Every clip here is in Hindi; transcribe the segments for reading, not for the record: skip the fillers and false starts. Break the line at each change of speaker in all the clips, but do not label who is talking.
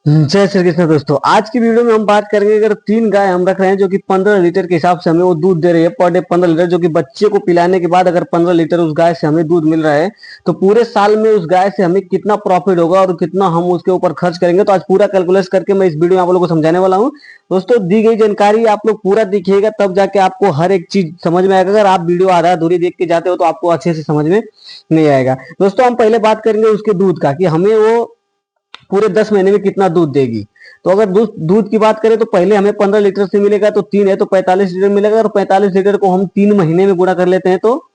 जय श्री कृष्ण दोस्तों। आज की वीडियो में हम बात करेंगे, अगर तीन गाय हम रख रहे हैं जो कि 15 लीटर के हिसाब से हमें वो दूध दे रही है पर डे 15 लीटर, जो कि बच्चे को पिलाने के बाद अगर 15 लीटर उस गाय से हमें दूध मिल रहा है तो पूरे साल में उस गाय से हमें कितना प्रॉफिट होगा और कितना हम उसके ऊपर खर्च करेंगे। तो आज पूरा कैलकुलेट करके मैं इस वीडियो में आप लोगों को समझाने वाला हूँ। दोस्तों, दी गई जानकारी आप लोग पूरा देखिएगा, तब जाके आपको हर एक चीज समझ में आएगा। अगर आप वीडियो आधा अधूरी देख के जाते हो तो आपको अच्छे से समझ में नहीं आएगा। दोस्तों, हम पहले बात करेंगे उसके दूध का कि हमें वो पूरे 10 महीने में कितना दूध देगी। तो अगर दूध दूध की बात करें तो पहले हमें 15 लीटर से मिलेगा, तो तीन है तो 45 लीटर मिलेगा, और 45 लीटर को हम 3 महीने में गुणा कर लेते हैं तो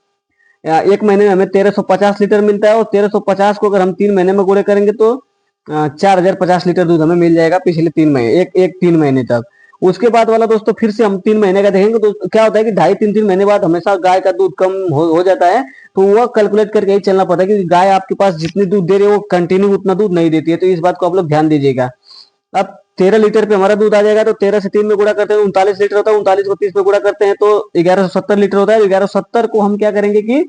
एक महीने में हमें 1350 लीटर मिलता है। और 1350 को अगर हम 3 महीने में गुणा करेंगे तो 4050 लीटर दूध हमें मिल जाएगा पिछले 3 महीने, एक 3 महीने तक। उसके बाद वाला दोस्तों फिर से हम 3 महीने का देखेंगे तो क्या होता है कि ढाई तीन तीन महीने बाद हमेशा गाय का दूध कम हो जाता है। तो वह कैलकुलेट करके ही चलना पड़ता है कि गाय आपके पास जितनी दूध दे रही है वो कंटिन्यू उतना दूध नहीं देती है। तो इस बात को आप लोग ध्यान दीजिएगा। अब 13 लीटर पे हमारा दूध आ जाएगा, तो 13 से 3 में गुणा करते हैं 39 लीटर होता है, 39 को 30 में गुणा करते हैं तो 1170 लीटर होता है। 1170 को हम क्या करेंगे कि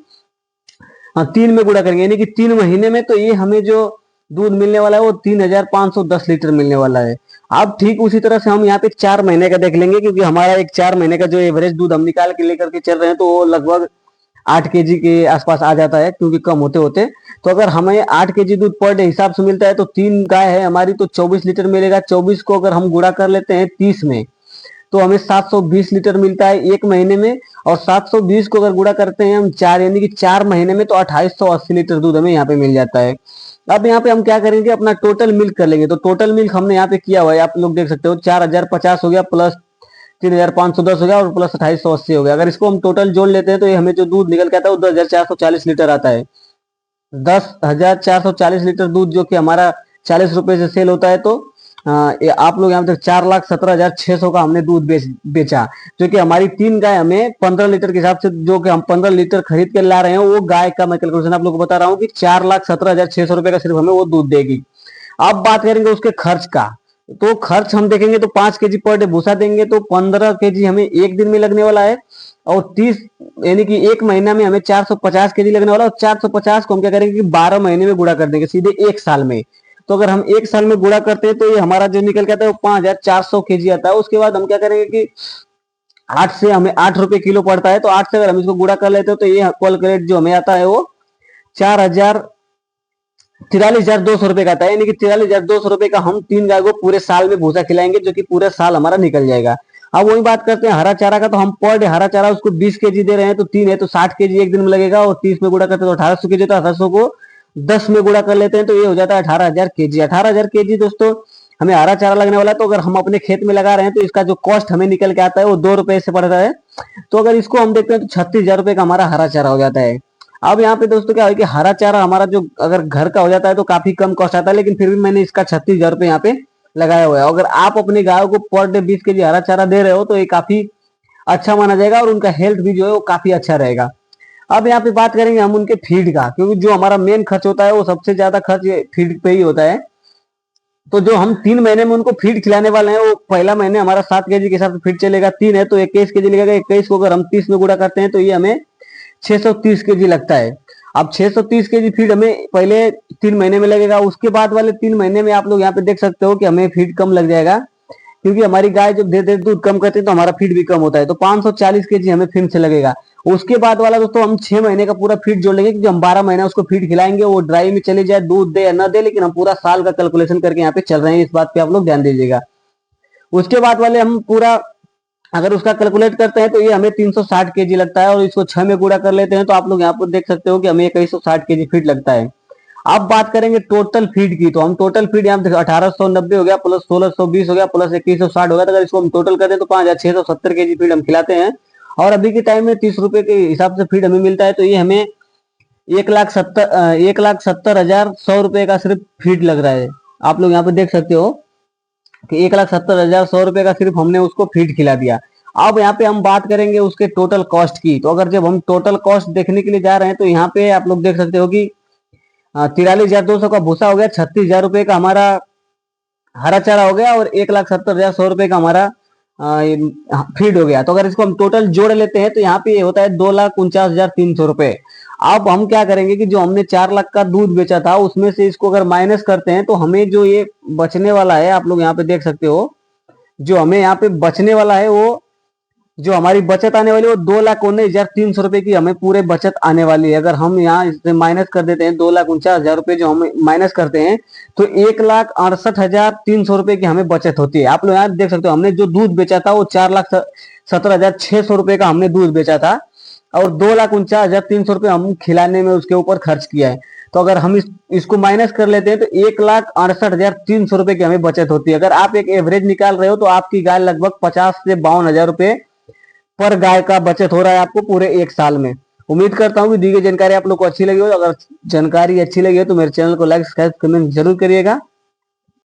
3 में गुणा करेंगे, यानी कि 3 महीने में तो ये हमें जो दूध मिलने वाला है वो 3510 लीटर मिलने वाला है। अब ठीक उसी तरह से हम यहाँ पे 4 महीने का देख लेंगे, क्योंकि हमारा एक 4 महीने का जो एवरेज दूध हम निकाल के लेकर के चल रहे हैं तो वो लगभग 8 केजी के आसपास आ जाता है, क्योंकि कम होते होते। तो अगर हमें 8 केजी दूध पर डे हिसाब से मिलता है तो तीन गाय है हमारी तो 24 लीटर मिलेगा। 24 को अगर हम गुणा कर लेते हैं 30 में तो हमें 720 लीटर मिलता है एक महीने में। और 720 को अगर गुणा करते हैं हम चार, यानी कि 4 महीने में, तो 2880 लीटर दूध हमें यहाँ पे मिल जाता है। अब यहाँ पे हम क्या करेंगे, अपना टोटल मिल्क कर लेंगे। तो टोटल मिल्क हमने यहाँ पे किया हुआ है, आप लोग देख सकते हो, 4050 हो गया प्लस 3510 हो गया और प्लस 2880 हो गया। अगर इसको हम टोटल जोड़ लेते हैं तो ये हमें जो दूध निकल के आता है वो 10,440 लीटर आता है। 10,440 लीटर दूध जो कि हमारा 40 रुपए से सेल होता है। तो आप लोग यहाँ पे 4,17,600 का हमने दूध बेचा, जो कि हमारी तीन गाय हमें 15 लीटर के हिसाब से, जो कि हम 15 लीटर खरीद के ला रहे हैं, वो गाय का मैं कैलकुलेशन आप लोग को बता रहा हूँ कि 4,17,600 रुपए का सिर्फ हमें वो दूध देगी। अब बात करेंगे उसके खर्च का। तो खर्च हम देखेंगे तो 5 केजी पर डे भूसा देंगे तो 15 केजी हमें एक दिन में लगने वाला है। और 30, यानी कि एक महीना में हमें 450 केजी लगने वाला है। और 450 को हम क्या करेंगे कि 12 महीने में गुणा कर देंगे सीधे एक साल में। तो अगर हम एक साल में गुणा करते हैं तो ये हमारा जो निकल के आता है वो 5400 केजी आता है। उसके बाद हम क्या करेंगे कि 8 से हमें 8 रुपए किलो पड़ता है, तो 8 से अगर हम इसको गुणा कर लेते हो तो ये कैलकुलेट जो हमें आता है वो 4000 43,200 रुपए का आता है। यानी कि 43,200 रुपए का हम तीन गाय को पूरे साल में भूसा खिलाएंगे, जो कि पूरे साल हमारा निकल जाएगा। अब वही बात करते हैं हरा चारा का। तो हम पर डे हरा चारा उसको 20 केजी दे रहे हैं, तो तीन है तो 60 केजी एक दिन में लगेगा। और 30 में गुणा करते हैं तो 1800 केजी, तो 1800 को 10 में गुणा कर लेते हैं तो ये हो जाता है 18,000 केजी। 18,000 केजी दोस्तों हमें हरा चारा लगने वाला है। तो अगर हम अपने खेत में लगा रहे हैं तो इसका जो कॉस्ट हमें निकल के आता है वो 2 रुपए से पड़ता है। तो अगर इसको हम देखते हैं तो 36,000 रुपए का हमारा हरा चारा हो जाता है। अब यहाँ पे दोस्तों क्या है कि हरा चारा हमारा जो अगर घर का हो जाता है तो काफी कम कॉस्ट आता है, लेकिन फिर भी मैंने इसका 36,000 रुपए यहाँ पे लगाया हुआ है। अगर आप अपने गायों को पर डे 20 केजी हरा चारा दे रहे हो तो ये काफी अच्छा माना जाएगा और उनका हेल्थ भी जो है वो काफी अच्छा रहेगा। अब यहाँ पे बात करेंगे हम उनके फीड का, क्योंकि जो हमारा मेन खर्च होता है वो सबसे ज्यादा खर्च फीड पे ही होता है। तो जो हम 3 महीने में उनको फीड खिलाने वाले हैं वो पहला महीने हमारा 7 केजी के हिसाब से फीड चलेगा। तीन है तो 21 केजी लगेगा। 21 को अगर हम 30 में गुणा करते हैं तो ये हमें 630 केजी लगता है। अब 630 केजी फीड हमें पहले 3 महीने में लगेगा। उसके बाद वाले 3 महीने में आप लोग यहाँ पे देख सकते हो कि हमें फीड कम लग जाएगा, क्योंकि हमारी गाय जब धीरे धीरे दूध कम करती है तो हमारा फीड भी कम होता है। तो 540 केजी हमें फिर से लगेगा। उसके बाद वाला दोस्तों हम 6 महीने का पूरा फीड जोड़ लेंगे, क्योंकि हम 12 महीना उसको फीड खिलाएंगे, वो ड्राई में चली जाए, दूध दे या न दे, लेकिन हम पूरा साल का कैलकुलेशन करके यहाँ पे चल रहे हैं। इस बात पे आप लोग ध्यान दीजिएगा। उसके बाद वाले हम पूरा अगर उसका कैलकुलेट करते हैं तो ये हमें 360 केजी लगता है। और इसको 6 में गुणा कर लेते हैं तो आप लोग यहाँ पर देख सकते हो कि हमें 2160 केजी फीड लगता है। अब बात करेंगे टोटल फीड की। तो हम टोटल फीड यहाँ पे 1890 हो गया प्लस 1620 हो गया प्लस 2160 हो गया। तो अगर इसको हम टोटल करें तो 5670 केजी फीड हम खिलाते हैं। और अभी के टाइम में 30 रुपए के हिसाब से फीड हमें मिलता है। तो ये हमें 1,70,1,70,100 रुपए का सिर्फ फीड लग रहा है। आप लोग यहाँ पे देख सकते हो कि 1,70,100 रुपए का सिर्फ हमने उसको फीड खिला दिया। अब यहाँ पे हम बात करेंगे उसके टोटल कॉस्ट की। तो अगर जब हम टोटल कॉस्ट देखने के लिए जा रहे हैं तो यहाँ पे आप लोग देख सकते हो कि 43,200 का भूसा हो गया, 36,000 रुपए का हमारा हरा चारा हो गया और 1,70,100 रुपए का हमारा फीड हो गया। तो अगर इसको हम टोटल जोड़ लेते हैं तो यहाँ पे ये होता है 2,49,300 रुपए। अब हम क्या करेंगे कि जो हमने 4 लाख का दूध बेचा था उसमें से इसको अगर माइनस करते हैं तो हमें जो ये बचने वाला है, आप लोग यहाँ पे देख सकते हो, जो हमें यहाँ पे बचने वाला है वो, जो हमारी बचत आने वाली है वो 2,19,300 रुपए की हमें पूरे बचत आने वाली है। अगर हम यहाँ इससे माइनस कर देते हैं 2,49,000 रुपए जो हम माइनस करते हैं तो 1,68,300 रुपए की हमें बचत होती है। आप लोग यहाँ देख सकते हो, हमने जो दूध बेचा था वो 4,17,600 रुपए का हमने दूध बेचा था और 2,49,300 रुपए हम खिलाने में उसके ऊपर खर्च किया है। तो अगर हम इसको माइनस कर लेते हैं तो 1,68,300 रुपए की हमें बचत होती है। अगर आप एक एवरेज निकाल रहे हो तो आपकी गाय लगभग 50 से 52 हजार रुपए पर गाय का बचत हो रहा है आपको पूरे एक साल में। उम्मीद करता हूँ कि दी गई जानकारी आप लोग को अच्छी लगी हो। अगर जानकारी अच्छी लगी हो तो मेरे चैनल को लाइक सब्सक्राइब कमेंट जरूर करिएगा।